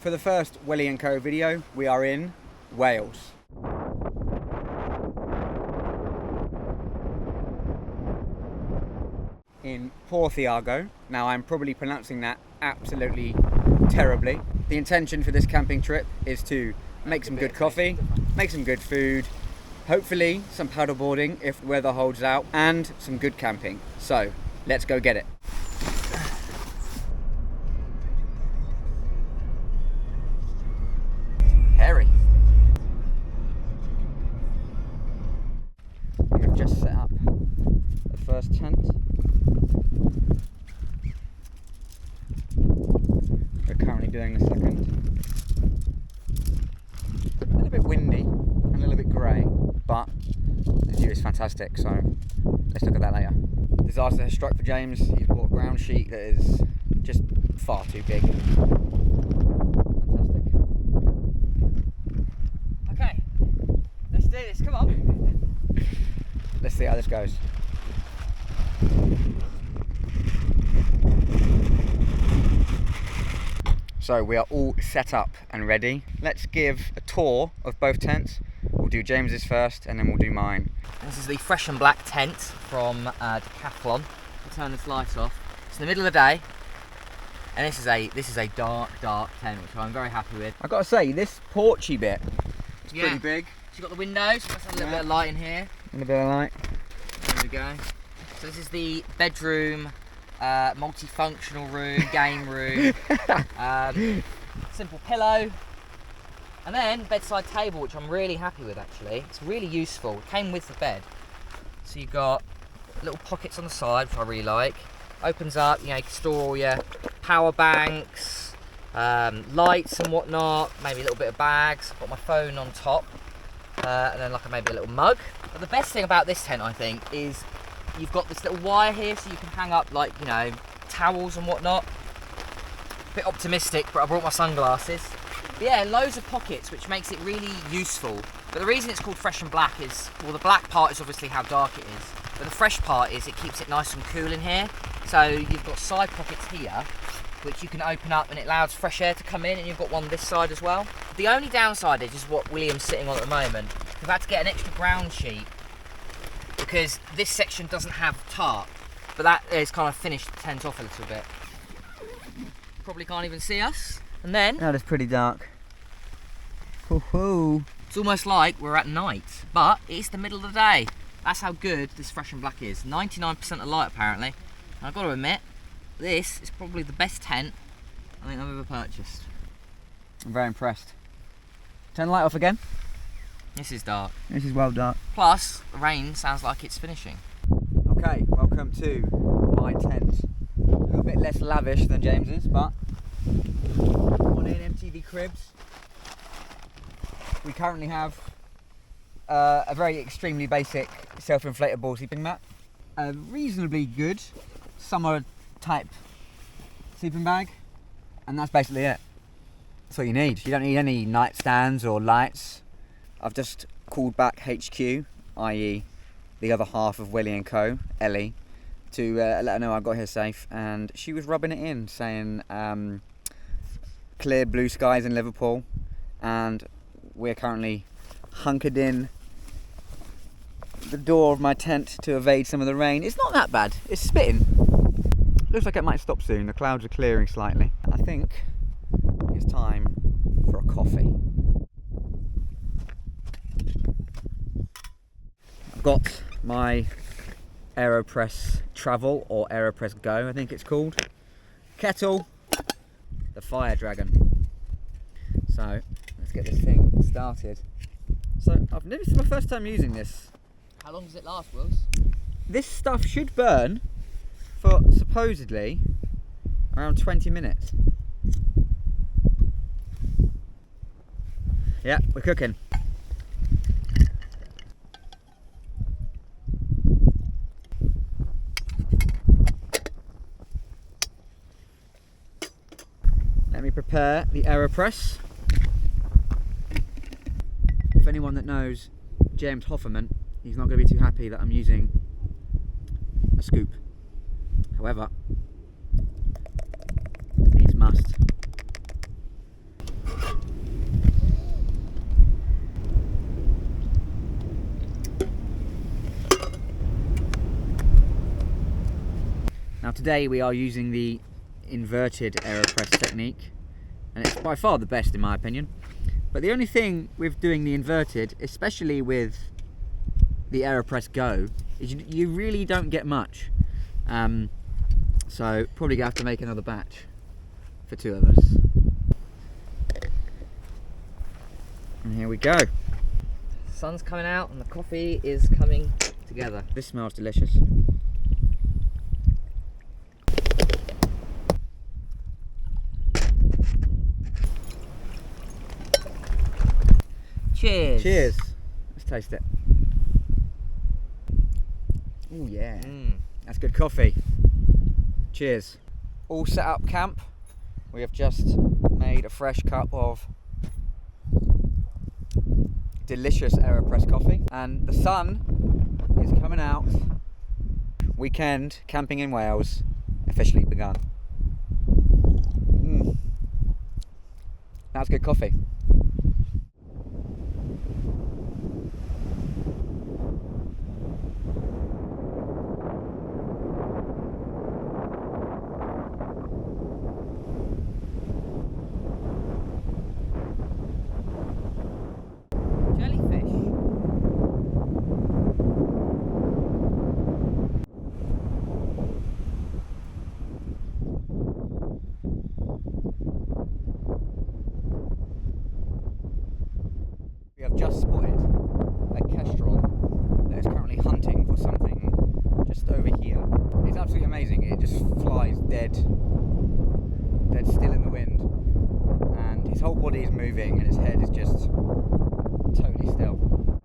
For the first Welly & Co video, we are in Wales. In Porth Iago. Now I'm probably pronouncing that absolutely terribly. The intention for this camping trip is to make some good coffee, make some good food, hopefully some paddleboarding if the weather holds out, and some good camping. So let's go get it. Hairy. We've just set up the first tent. We're currently doing the second. A little bit windy and a little bit grey, but the view is fantastic, so let's look at that later. Disaster has struck for James. He's bought a ground sheet that is just far too big. Fantastic. Okay, let's do this, come on. Let's see how this goes. So we are all set up and ready. Let's give a tour of both tents. We'll do James's first and then we'll do mine. This is the Fresh and Black tent from Decathlon. I'll turn this light off. It's in the middle of the day, and this is a dark tent, which I'm very happy with. I've got to say, this porchy bit is pretty big. So you've got the windows, so let's have a little bit of light in here. A little bit of light. There we go. So this is the bedroom, multifunctional room, game room, simple pillow, and then bedside table, which I'm really happy with actually. It's really useful. It came with the bed. So you've got little pockets on the side, which I really like. Opens up, you know, you can store all your power banks, lights and whatnot, maybe a little bit of bags. Got my phone on top, and then maybe a little mug. But the best thing about this tent, I think, is you've got this little wire here, so you can hang up, like, you know, towels and whatnot. A bit optimistic, but I brought my sunglasses. But yeah, loads of pockets, which makes it really useful. But the reason it's called Fresh and Black is, well, the black part is obviously how dark it is, but the fresh part is it keeps it nice and cool in here. So you've got side pockets here, which you can open up and it allows fresh air to come in, and you've got one this side as well. The only downside is what William's sitting on at the moment. We've had to get an extra ground sheet because this section doesn't have tarp, but that has kind of finished the tent off a little bit. Probably can't even see us. And then That is pretty dark. Hoo-hoo. it's almost like we're at night, but it's the middle of the day. That's how good this Fresh and Black is. 99% of light apparently. And I've got to admit, this is probably the best tent I think I've ever purchased. I'm very impressed. Turn the light off again. This is dark. This is well dark. Plus, the rain sounds like it's finishing. Okay, welcome to my tent. A little bit less lavish than James's, but on in MTV Cribs. We currently have a very extremely basic self-inflatable sleeping mat. A reasonably good summer type sleeping bag, and that's basically it. That's what you need. You don't need any nightstands or lights. I've just called back HQ, i.e. the other half of Welly & Co, Ellie, to let her know I got here safe, and she was rubbing it in, saying clear blue skies in Liverpool, and we're currently hunkered in the door of my tent to evade some of the rain. It's not that bad. It's spitting. Looks like it might stop soon. The clouds are clearing slightly. I think it's time for a coffee. I've got my AeroPress Travel, or AeroPress Go, I think it's called. Kettle, the Fire Dragon. So let's get this thing started. So this is my first time using this. How long does it last, Wills? This stuff should burn for supposedly around 20 minutes. Yeah, we're cooking. Let me prepare the AeroPress. For anyone that knows James Hofferman, he's not going to be too happy that I'm using a scoop. However, these must. today we are using the inverted AeroPress technique, and it's by far the best in my opinion. But the only thing with doing the inverted, especially with the AeroPress Go, is you really don't get much. So probably gonna have to make another batch for 2 of us. And here we go. Sun's coming out and the coffee is coming together. This smells delicious. Cheers. Cheers. Let's taste it. Oh yeah, that's good coffee. Cheers. All set up camp. We have just made a fresh cup of delicious AeroPress coffee, and the sun is coming out. Weekend camping in Wales officially begun. That's good coffee. We have just spotted a kestrel that is currently hunting for something just over here. It's absolutely amazing. It just flies dead still in the wind, and his whole body is moving and his head is just totally still.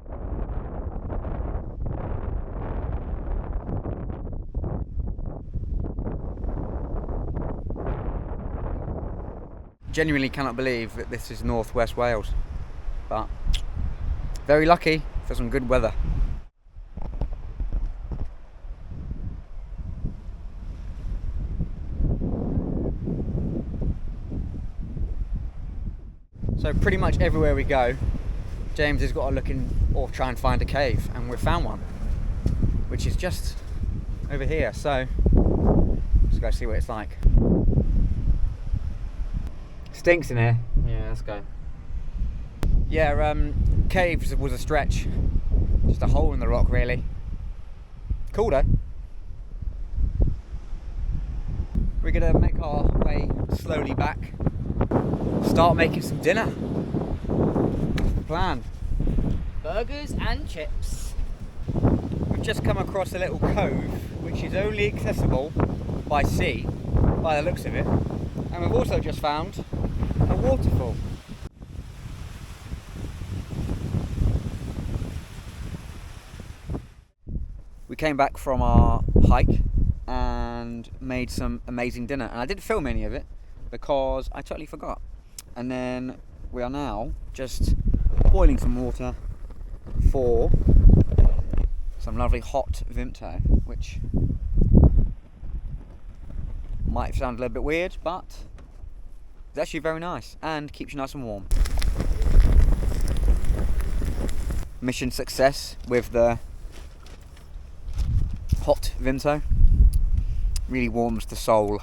Genuinely cannot believe that this is northwest Wales, but very lucky for some good weather. So pretty much everywhere we go, James has got to look in or try and find a cave, and we've found one, which is just over here. So let's go see what it's like. Stinks in here. Yeah, let's go. Yeah, caves was a stretch. Just a hole in the rock, really. Cool though. We're gonna make our way slowly back. Start making some dinner. That's the plan. Burgers and chips. We've just come across a little cove, which is only accessible by sea, by the looks of it. And we've also just found a waterfall. We came back from our hike and made some amazing dinner, and I didn't film any of it because I totally forgot. And then we are now just boiling some water for some lovely hot Vimto, which might sound a little bit weird, but it's actually very nice and keeps you nice and warm. Mission success with the hot Vimto. Really warms the soul.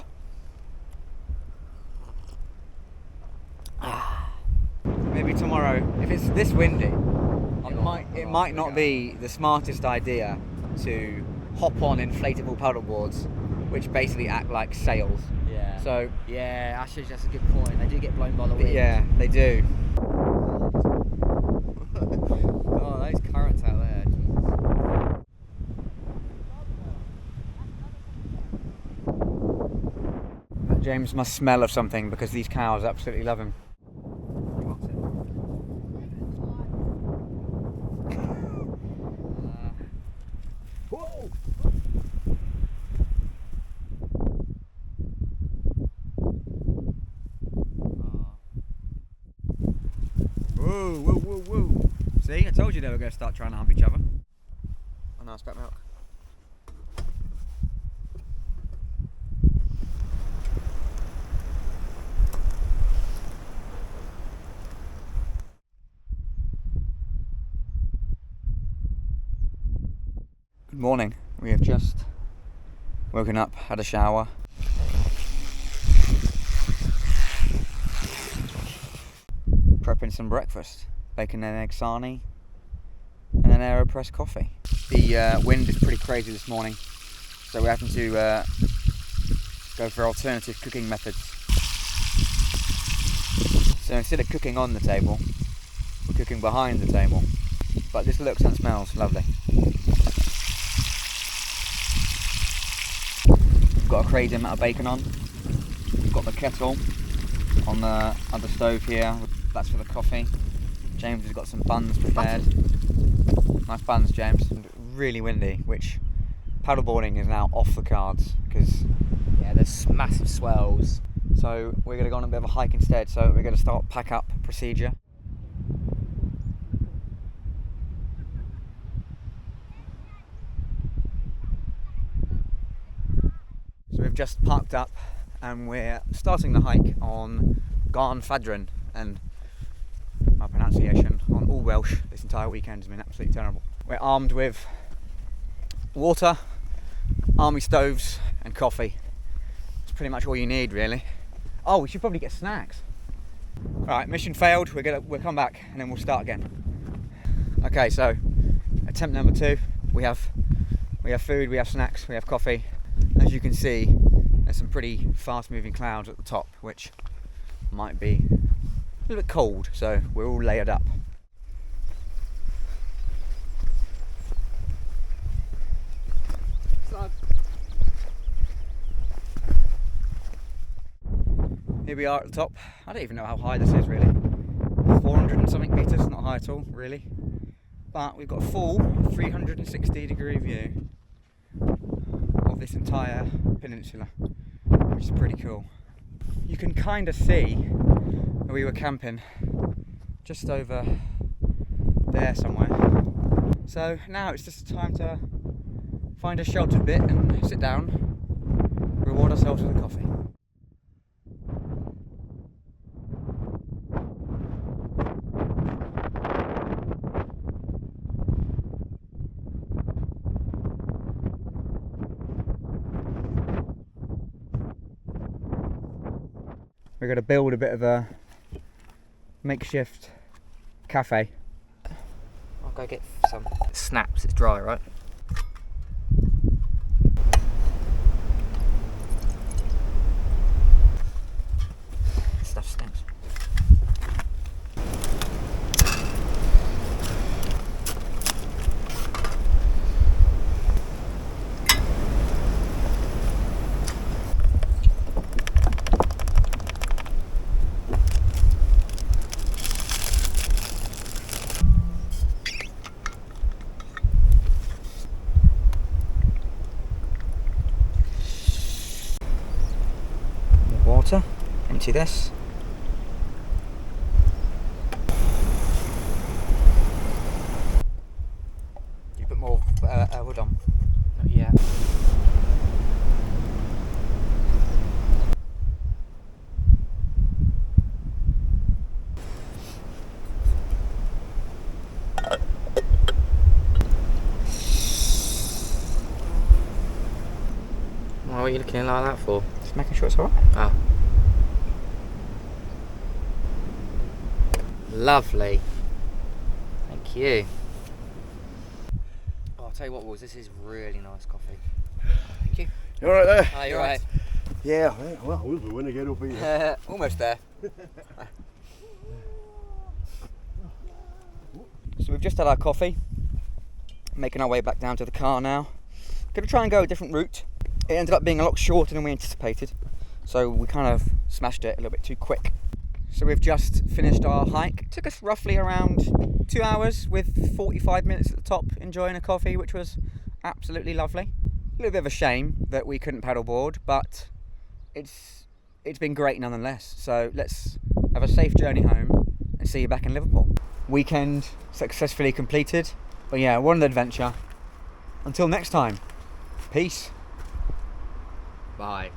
Maybe tomorrow, if it's this windy, it might not be the smartest idea to hop on inflatable paddleboards, which basically act like sails. Yeah. So yeah, actually that's a good point. They do get blown by the wind. yeah, they do. Oh, those currents out there. James must smell of something because these cows absolutely love him. Whoa, whoa, whoa, whoa. See, I told you they were going to start trying to hump each other. Oh no, it's back milk. Good morning. We have just Woken up, had a shower. Prepping some breakfast. Bacon and egg sarnie and an AeroPress coffee. The wind is pretty crazy this morning, so we're having to go for alternative cooking methods. So instead of cooking on the table, we're cooking behind the table. But this looks and smells lovely. We've got a crazy amount of bacon on. We've got the kettle on the stove here. That's for the coffee. James has got some buns prepared. Nice buns, James. And really windy, which paddleboarding is now off the cards because there's massive swells. So we're going to go on a bit of a hike instead. So we're going to start pack up procedure. So we've just parked up and we're starting the hike on Garn Fadron, and my pronunciation on all Welsh this entire weekend has been absolutely terrible. We're armed with water, army stoves and coffee. It's pretty much all you need really. Oh, we should probably get snacks. Alright, mission failed, we'll come back and then we'll start again. Okay, so attempt number 2, we have food, we have snacks, we have coffee. As you can see, there's some pretty fast moving clouds at the top, which might be a little bit cold, so we're all layered up. Here we are at the top. I don't even know how high this is really. 400 and something metres, not high at all really. But we've got a full 360 degree view of this entire peninsula, which is pretty cool. You can kind of see where we were camping, just over there somewhere. So now it's just time to find a sheltered bit and sit down, reward ourselves with a coffee. We're going to build a bit of a makeshift cafe. I'll go get some. It snaps, it's dry, right? Stuff snaps. Water, empty this. You put more wood on. Not yet. What are you looking like that for? Just making sure it's alright. Oh. Lovely. Thank you. Oh, I'll tell you what, Wolves, this is really nice coffee. Thank you. You alright there? Oh, you're right. Yeah, well, we'll be when I get up here. Almost there. So we've just had our coffee, making our way back down to the car now. Going to try and go a different route. It ended up being a lot shorter than we anticipated, so we kind of smashed it a little bit too quick. So we've just finished our hike. It took us roughly around 2 hours with 45 minutes at the top enjoying a coffee, which was absolutely lovely. A little bit of a shame that we couldn't paddleboard, but it's been great nonetheless. So let's have a safe journey home and see you back in Liverpool. Weekend successfully completed, but yeah, what an adventure. Until next time, peace. Bye.